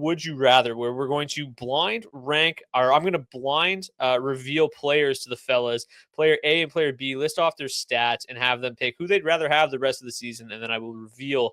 would you rather, where we're going to blind rank, or I'm going to blind reveal players to the fellas, player A and player B, list off their stats and have them pick who they'd rather have the rest of the season. And then I will reveal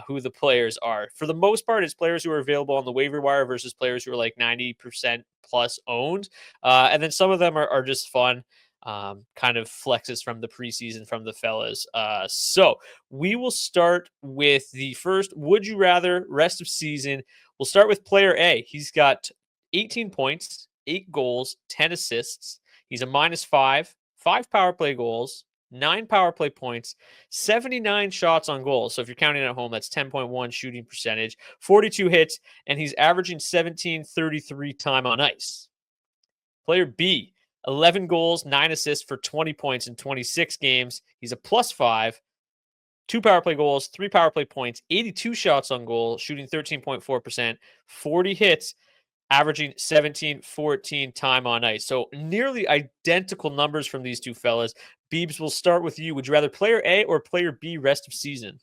who the players are. For the most part, it's players who are available on the waiver wire versus players who are like 90% plus owned. And then some of them are just fun. Kind of flexes from the preseason from the fellas. So we will start with the first would you rather rest of season. We'll start with player A. He's got 18 points, 8 goals, 10 assists. He's a -5, 5 power play goals, 9 power play points, 79 shots on goal. So if you're counting at home, that's 10.1 shooting percentage, 42 hits, and he's averaging 17:33 time on ice. Player B, 11 goals, 9 assists for 20 points in 26 games. He's a +5, 2 power play goals, 3 power play points, 82 shots on goal, shooting 13.4%, 40 hits, averaging 17:14 time on ice. So nearly identical numbers from these two fellas. Beebs, we'll start with you. Would you rather player A or player B rest of season?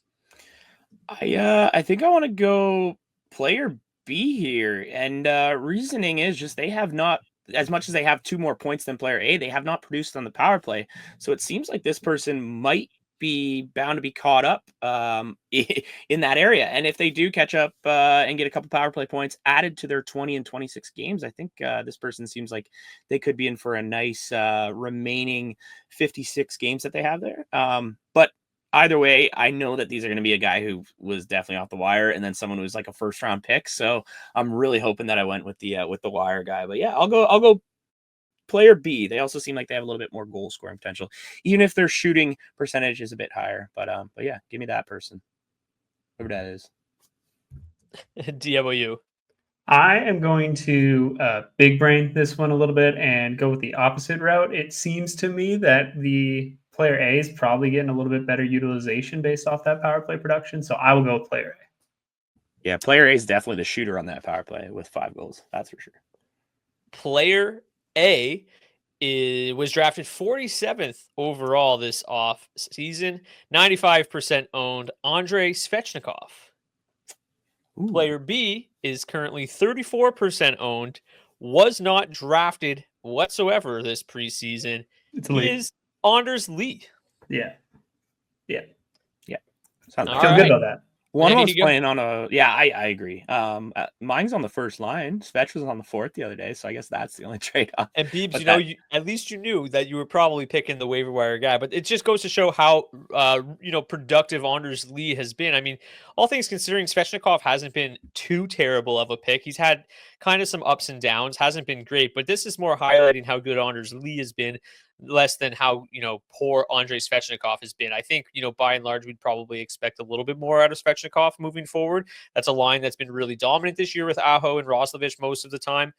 I think I want to go player B here. And reasoning is just they have not, as much as they have 2 more points than player A, they have not produced on the power play. So it seems like this person might be bound to be caught up in that area. And if they do catch up and get a couple power play points added to their 20 and 26 games, I think this person seems like they could be in for a nice remaining 56 games that they have there. But either way, I know that these are going to be a guy who was definitely off the wire and then someone who was like a first round pick. So I'm really hoping that I went with the wire guy. But yeah, I'll go player B. They also seem like they have a little bit more goal scoring potential, even if their shooting percentage is a bit higher. But yeah, give me that person, whoever that is. DFO. I am going to big brain this one a little bit and go with the opposite route. It seems to me that the player A is probably getting a little bit better utilization based off that power play production. So I will go with player A. Yeah, player A is definitely the shooter on that power play with 5 goals. That's for sure. Player A was drafted 47th overall this off season, 95% owned, Andrei Svechnikov. Ooh. Player B is currently 34% owned, was not drafted whatsoever this preseason. He is Anders Lee. Yeah. Sounds I feel good about that. One of them's playing on a... Yeah, I agree. Mine's on the first line. Svech was on the fourth the other day, so I guess that's the only trade-off. And Beebs, at least you knew that you were probably picking the waiver wire guy, but it just goes to show how, productive Anders Lee has been. I mean, all things considering, Svechnikov hasn't been too terrible of a pick. He's had kind of some ups and downs, hasn't been great, but this is more highlighting how good Anders Lee has been, less than how, poor Andrei Svechnikov has been. I think, by and large, we'd probably expect a little bit more out of Svechnikov moving forward. That's a line that's been really dominant this year with Aho and Roslovic most of the time.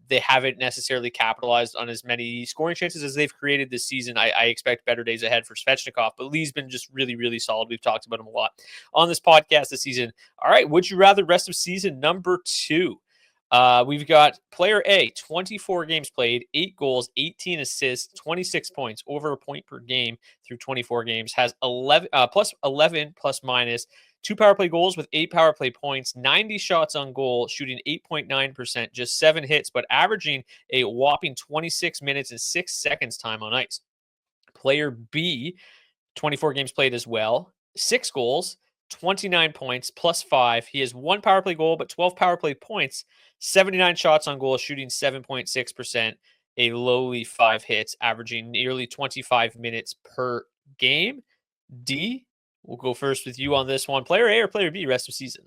They haven't necessarily capitalized on as many scoring chances as they've created this season. I expect better days ahead for Svechnikov, but Lee's been just really, really solid. We've talked about him a lot on this podcast this season. All right, would you rather rest of season number 2? We've got player A, 24 games played, 8 goals, 18 assists, 26 points, over a point per game through 24 games, has 11 plus minus, 2 power play goals with 8 power play points, 90 shots on goal, shooting 8.9%, just 7 hits, but averaging a whopping 26 minutes and 6 seconds time on ice. Player B, 24 games played as well, 6 goals, 29 points, +5. He has 1 power play goal, but 12 power play points, 79 shots on goal, shooting 7.6%, a lowly 5 hits, averaging nearly 25 minutes per game. D, we'll go first with you on this one. Player A or player B rest of season?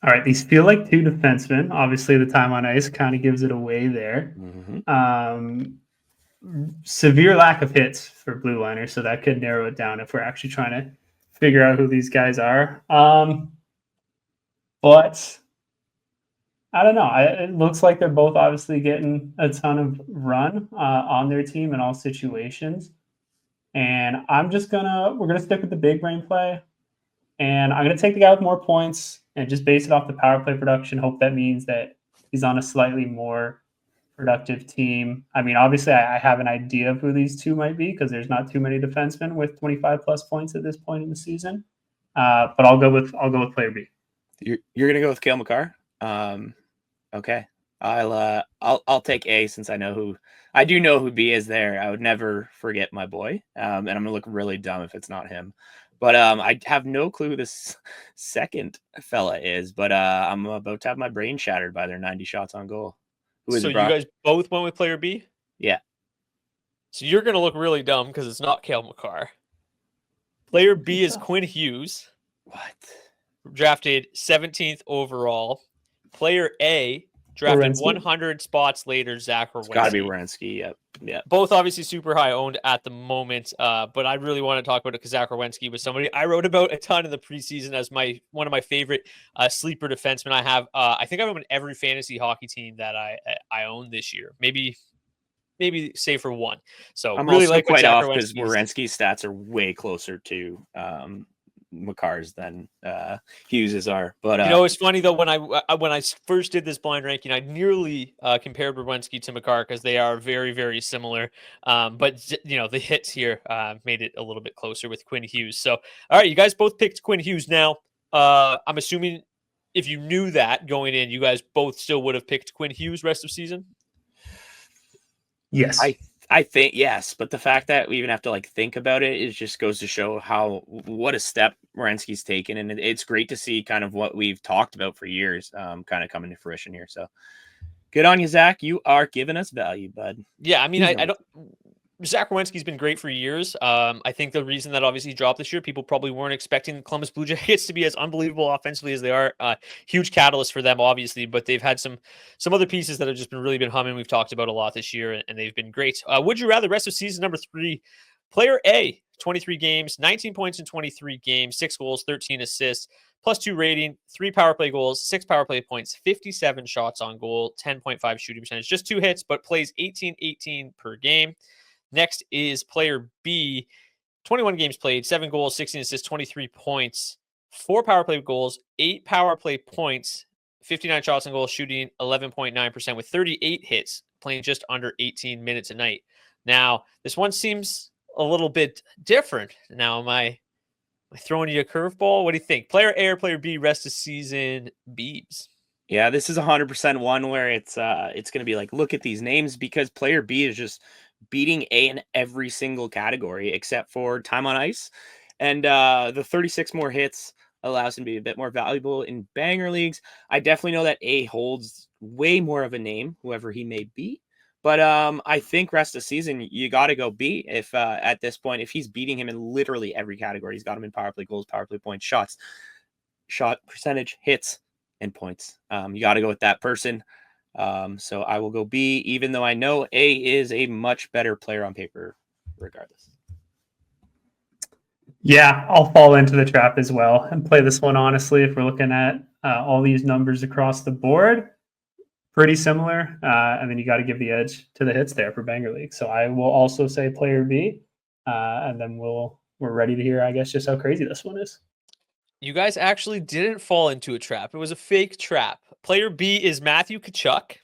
All right, these feel like 2 defensemen. Obviously, the time on ice kind of gives it away there. Mm-hmm. Severe lack of hits for Blue Liners, so that could narrow it down if we're actually trying to figure out who these guys are. But I don't know. It looks like they're both obviously getting a ton of run on their team in all situations. And we're going to stick with the big brain play. And I'm going to take the guy with more points and just base it off the power play production. Hope that means that he's on a slightly more productive team. I mean, obviously I have an idea of who these two might be because there's not too many defensemen with 25 plus points at this point in the season. But I'll go with player B. You're going to go with Cale Makar? Okay. I'll take A since I do know who B is there. I would never forget my boy. And I'm gonna look really dumb if it's not him. But I have no clue who this second fella is, but I'm about to have my brain shattered by their 90 shots on goal. Who is So it, you Brock? guys both went with player B? Yeah. So you're going to look really dumb because it's not Cale Makar. Player B is Quinn Hughes, What? drafted 17th overall. Player A, drafted Werenski? 100 spots later, Zach It's got to be Werenski. Werenski. Yep. Both obviously super high owned at the moment, but I really want to talk about it because Zach Werenski was somebody I wrote about a ton in the preseason as one of my favorite sleeper defensemen. I think I have him in every fantasy hockey team that I own this year. Maybe save for one. So I'm really also like quite Zach off because Werenski's- Werenski's stats are way closer to Makar's than Hughes's are. But it's funny though when I first did this blind ranking, I nearly compared Werenski to Makar because they are very very similar. But the hits here made it a little bit closer with Quinn Hughes. So all right, you guys both picked Quinn Hughes. Now I'm assuming if you knew that going in, you guys both still would have picked Quinn Hughes rest of season. Yes. I think yes, but the fact that we even have to think about it just goes to show what a step Werenski's taken, and it's great to see kind of what we've talked about for years, kind of coming to fruition here. So good on you, Zach. You are giving us value, bud. Yeah, I mean, I don't. Zach Werenski's been great for years. I think the reason that obviously dropped this year, people probably weren't expecting the Columbus Blue Jackets to be as unbelievable offensively as they are. Huge catalyst for them, obviously, but they've had some other pieces that have just been humming. We've talked about a lot this year, and they've been great. Would you rather rest of season number 3? Player A, 23 games, 19 points in 23 games, 6 goals, 13 assists, +2 rating, 3 power play goals, 6 power play points, 57 shots on goal, 10.5 shooting percentage, just 2 hits, but plays 18 per game. Next is player B, 21 games played, 7 goals, 16 assists, 23 points, 4 power play goals, 8 power play points, 59 shots on goal, shooting 11.9% with 38 hits, playing just under 18 minutes a night. Now, this one seems a little bit different. Now, am I throwing you a curveball? What do you think? Player A or player B rest of season Beebs? Yeah, this is 100% one where it's going to be look at these names because player B is just beating A in every single category except for time on ice. And the 36 more hits allows him to be a bit more valuable in banger leagues. I definitely know that A holds way more of a name, whoever he may be. But I think rest of the season, you got to go B if at this point, if he's beating him in literally every category. He's got him in power play goals, power play points, shots, shot percentage, hits, and points. You got to go with that person. So I will go B, even though I know A is a much better player on paper regardless. Yeah, I'll fall into the trap as well and play this one honestly. If we're looking at all these numbers across the board, pretty similar. And then you got to give the edge to the hits there for Banger League. So I will also say player B, and then we're ready to hear, I guess, just how crazy this one is. You guys actually didn't fall into a trap. It was a fake trap. Player B is Matthew Tkachuk,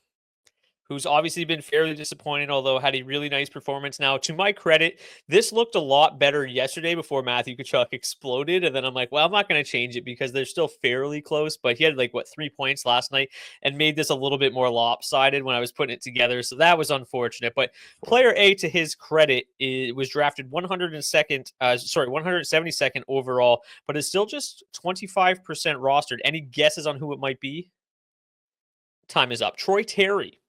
who's obviously been fairly disappointing, although had a really nice performance. Now, to my credit, this looked a lot better yesterday before Matthew Tkachuk exploded. And then I'm like, well, I'm not going to change it because they're still fairly close. But he had 3 points last night and made this a little bit more lopsided when I was putting it together. So that was unfortunate. But player A, to his credit, was drafted 172nd overall, but is still just 25% rostered. Any guesses on who it might be? Time is up. Troy Terry.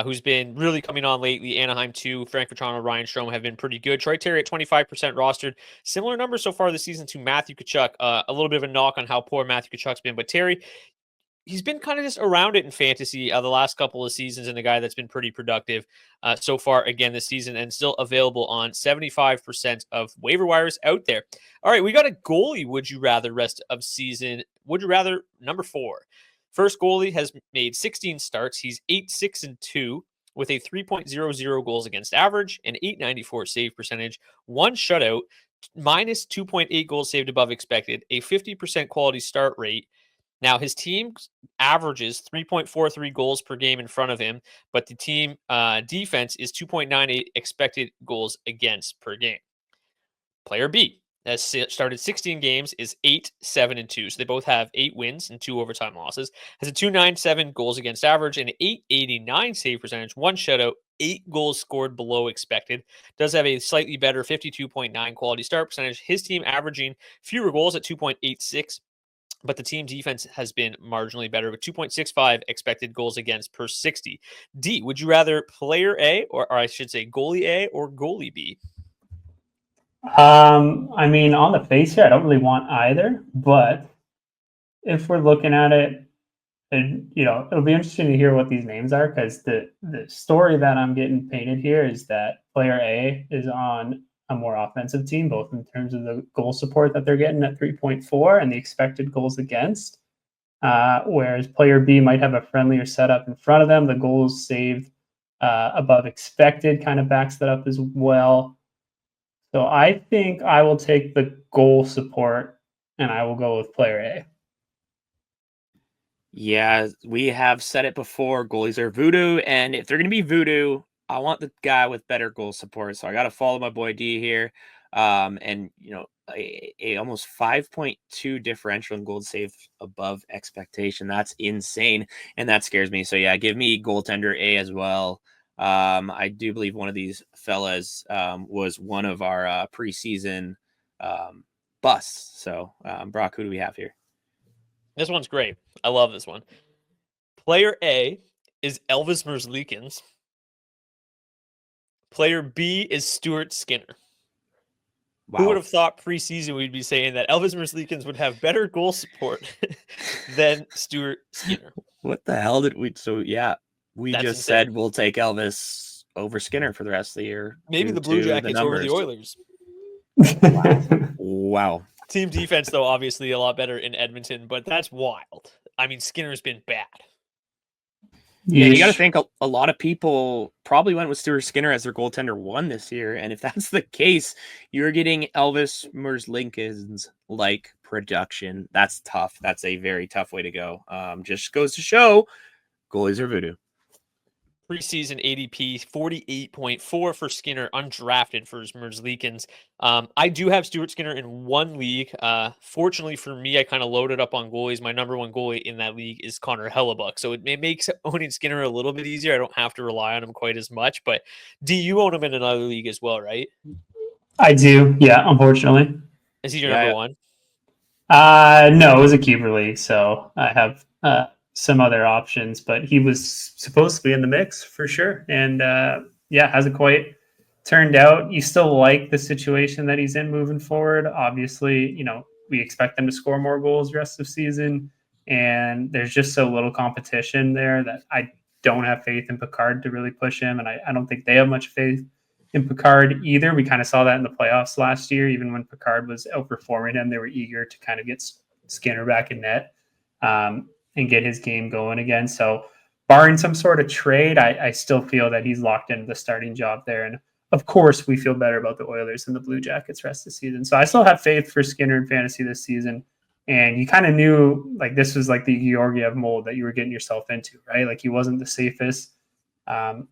Who's been really coming on lately. Anaheim 2, Frank Vatrano, Ryan Strome have been pretty good. Troy Terry at 25% rostered. Similar numbers so far this season to Matthew Tkachuk. A little bit of a knock on how poor Matthew Tkachuk's been. But Terry, he's been kind of just around it in fantasy the last couple of seasons, and a guy that's been pretty productive so far again this season, and still available on 75% of waiver wires out there. All right, we got a goalie. Would you rather rest of season? Would you rather number 4? First goalie has made 16 starts. He's 8-6-2 with a 3.00 goals against average, an 894 save percentage, 1 shutout, minus 2.8 goals saved above expected, a 50% quality start rate. Now, his team averages 3.43 goals per game in front of him, but the team defense is 2.98 expected goals against per game. Player B, has started 16 games, is 8-7-2. So they both have 8 wins and 2 overtime losses. Has a 2.97 goals against average and an 8.89 save percentage, 1 shutout, 8 goals scored below expected. Does have a slightly better 52.9 quality start percentage. His team averaging fewer goals at 2.86. But the team defense has been marginally better with 2.65 expected goals against per 60. D, would you rather player A, or I should say goalie A or goalie B? I mean, on the face here, I don't really want either, but if we're looking at it, and it'll be interesting to hear what these names are, because the story that I'm getting painted here is that player A is on a more offensive team, both in terms of the goal support that they're getting at 3.4 and the expected goals against. Whereas player B might have a friendlier setup in front of them. The goals saved above expected kind of backs that up as well. So I think I will take the goal support and I will go with player A. Yeah, we have said it before. Goalies are voodoo, and if they're going to be voodoo, I want the guy with better goal support. So I got to follow my boy D here. And a almost 5.2 differential in goal save above expectation. That's insane, and that scares me. So yeah, give me goaltender A as well. I do believe one of these fellas was one of our preseason busts. So Brock, who do we have here? This one's great. I love this one. Player A is Elvis Merzlikins. Player B is Stuart Skinner. Wow. Who would have thought preseason we'd be saying that Elvis Merzlikins would have better goal support than Stuart Skinner? What the hell did we? So yeah, we That's just insane. said we'll take Elvis over Skinner for the rest of the year. Maybe the Blue Jackets over the Oilers. Wow. Team defense, though, obviously a lot better in Edmonton, but that's wild. I mean, Skinner's been bad. Yeah, you got to think a lot of people probably went with Stuart Skinner as their goaltender 1 this year. And if that's the case, you're getting Elvis Merzlikins like production. That's tough. That's a very tough way to go. Just goes to show goalies are voodoo. Preseason ADP 48.4 for Skinner, undrafted for Merzlikins. I do have Stuart Skinner in one league. Fortunately for me, I kind of loaded up on goalies. My number 1 goalie in that league is Connor Hellebuck, so it makes owning Skinner a little bit easier. I don't have to rely on him quite as much. But do you own him in another league as well, right? I do, yeah, unfortunately. Is he your number 1? No, it was a keeper league, so I have some other options, but he was supposed to be in the mix for sure. And hasn't quite turned out. You still like the situation that he's in moving forward. Obviously, we expect them to score more goals the rest of the season. And there's just so little competition there that I don't have faith in Picard to really push him. And I don't think they have much faith in Picard either. We kind of saw that in the playoffs last year. Even when Picard was outperforming him, they were eager to kind of get Skinner back in net. And get his game going again. So barring some sort of trade, I still feel that he's locked into the starting job there. And of course, we feel better about the Oilers and the Blue Jackets rest of the season. So I still have faith for Skinner in fantasy this season. And you kind of knew like this was like the Georgiev mold that you were getting yourself into, right? Like he wasn't the safest, I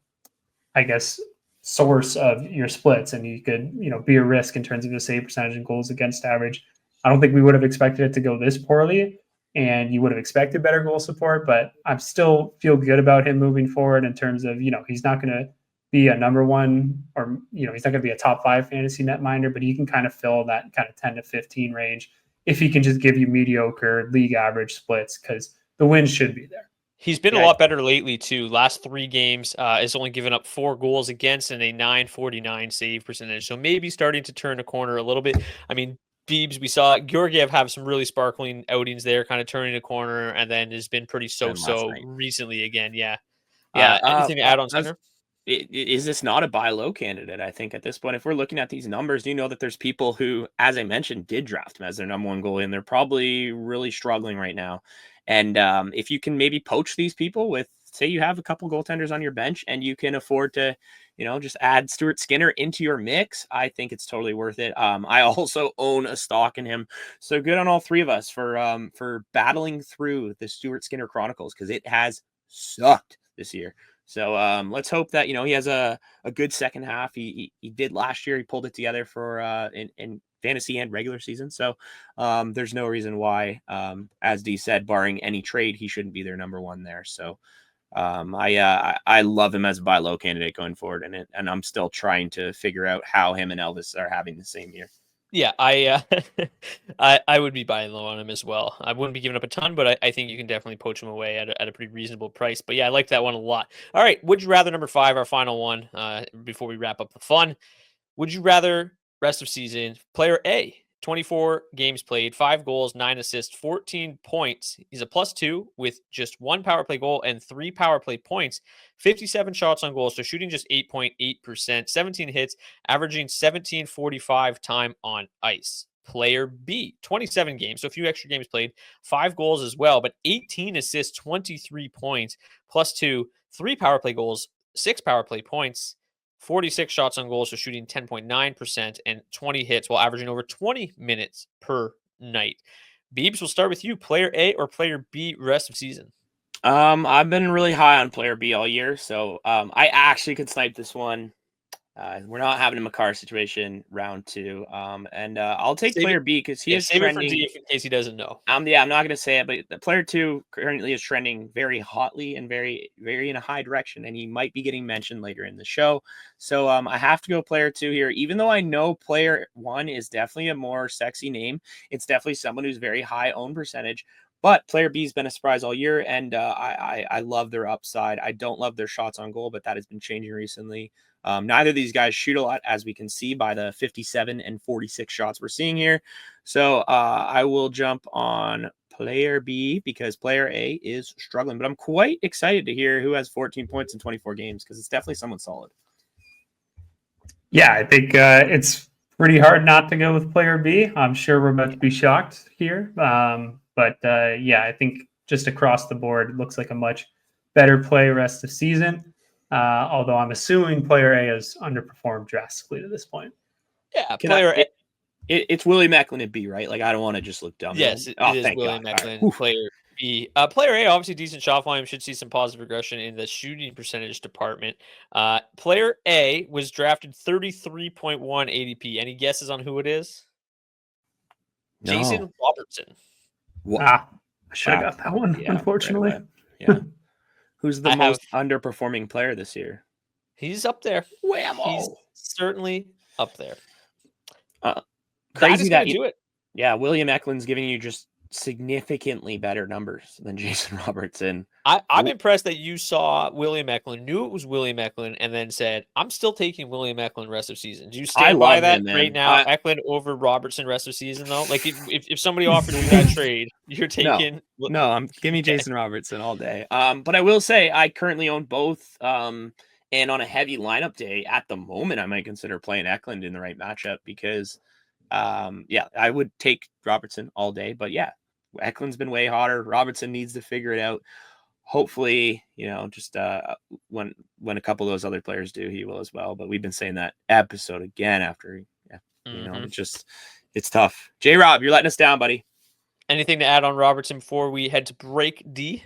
guess, source of your splits, and you could, be a risk in terms of the save percentage and goals against average. I don't think we would have expected it to go this poorly, and you would have expected better goal support, but I still feel good about him moving forward in terms of, he's not going to be a number 1 or, he's not going to be a top 5 fantasy netminder, but he can kind of fill that kind of 10 to 15 range if he can just give you mediocre league average splits, because the wins should be there. He's been a lot better lately, too. Last 3 games has only given up 4 goals against and a 949 save percentage. So maybe starting to turn a corner a little bit. I mean, Beebs, we saw Georgiev have some really sparkling outings there, kind of turning a corner, and then has been pretty so-so recently again. Yeah. Anything to add on Skinner? Is this not a buy low candidate? I think at this point, if we're looking at these numbers, you know that there's people who, as I mentioned, did draft him as their number 1 goalie, and they're probably really struggling right now. And if you can maybe poach these people with, say you have a couple goaltenders on your bench and you can afford to, just add Stuart Skinner into your mix, I think it's totally worth it. I also own a stock in him. So good on all 3 of us for battling through the Stuart Skinner Chronicles, because it has sucked this year. So let's hope that he has a good second half. He did last year. He pulled it together for in fantasy and regular season. So there's no reason why, as D said, barring any trade, he shouldn't be their number one there. So I love him as a buy low candidate going forward, and I'm still trying to figure out how him and Elvis are having the same year. Yeah, I would be buying low on him as well. I wouldn't be giving up a ton, but I think you can definitely poach him away at a pretty reasonable price. But yeah, I like that one a lot. All right, would you rather number 5, our final one, before we wrap up the fun? Would you rather rest of season player A, 24 games played, 5 goals, 9 assists, 14 points. He's a +2 with just 1 power play goal and 3 power play points, 57 shots on goal, so shooting just 8.8%, 17 hits, averaging 17:45 time on ice. Player B, 27 games, so a few extra games played, 5 goals as well, but 18 assists, 23 points, +2, 3 power play goals, 6 power play points, 46 shots on goal, so shooting 10.9% and 20 hits while averaging over 20 minutes per night. Beebs, we'll start with you. Player A or player B rest of season? I've been really high on player B all year, so I actually could snipe this one. We're not having a Makar situation round 2. And I'll take player B because he is save trending. it for D in case he doesn't know. I'm not going to say it, but the player 2 currently is trending very hotly and very, very in a high direction, and he might be getting mentioned later in the show. So I have to go player 2 here, even though I know player 1 is definitely a more sexy name. It's definitely someone who's very high own percentage. But player B has been a surprise all year, and I love their upside. I don't love their shots on goal, but that has been changing recently. Neither of these guys shoot a lot, as we can see by the 57 and 46 shots we're seeing here. So I will jump on player B because player A is struggling. But I'm quite excited to hear who has 14 points in 24 games because it's definitely someone solid. Yeah, I think it's pretty hard not to go with player B. I'm sure we're about to be shocked here. But yeah, I think just across the board, it looks like a much better play rest of season. Although I'm assuming player A has underperformed drastically to this point. Yeah, player A. It's Willie Macklin at B, right? Like, I don't want to just look dumb. Yes, it is Willie Macklin, right. player B. Player A, obviously decent shot volume, should see some positive regression in the shooting percentage department. Player A was drafted 33.1 ADP. Any guesses on who it is? No. Jason Robertson. I should have got that one, unfortunately. Right yeah. Who's the most underperforming player this year? He's up there. Whammo. He's certainly up there. Crazy that do it. Yeah, William Eklund's giving you just significantly better numbers than Jason Robertson. I'm impressed that you saw William Eklund, knew it was William Eklund, and then said, I'm still taking William Eklund rest of season. Do you stand by that right now? Eklund over Robertson rest of season, though? Like, if somebody offered you that trade, you're taking... No, give me Jason Robertson all day. But I will say, I currently own both, and on a heavy lineup day, at the moment, I might consider playing Eklund in the right matchup because, I would take Robertson all day. But yeah, Eklund's been way hotter. Robertson needs to figure it out. Hopefully, just when a couple of those other players do, he will as well. But we've been saying that episode again after, it's tough. J-Rob, you're letting us down, buddy. Anything to add on Robertson before we head to break, D?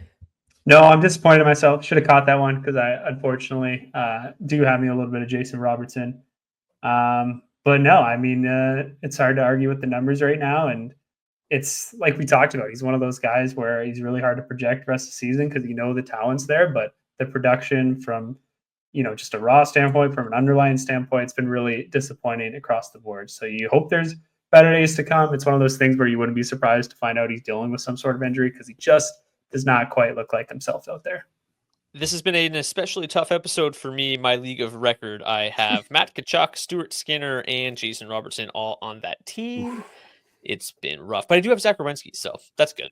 No, I'm disappointed in myself. Should have caught that one because I unfortunately do have me a little bit of Jason Robertson. But no, I mean, it's hard to argue with the numbers right now. And it's like we talked about, he's one of those guys where he's really hard to project the rest of the season because the talent's there, but the production from, just a raw standpoint, from an underlying standpoint, it's been really disappointing across the board. So you hope there's better days to come. It's one of those things where you wouldn't be surprised to find out he's dealing with some sort of injury because he just does not quite look like himself out there. This has been an especially tough episode for me, my league of record. I have Matt Tkachuk, Stuart Skinner, and Jason Robertson all on that team. It's been rough, but I do have Zach Werenski, so that's good.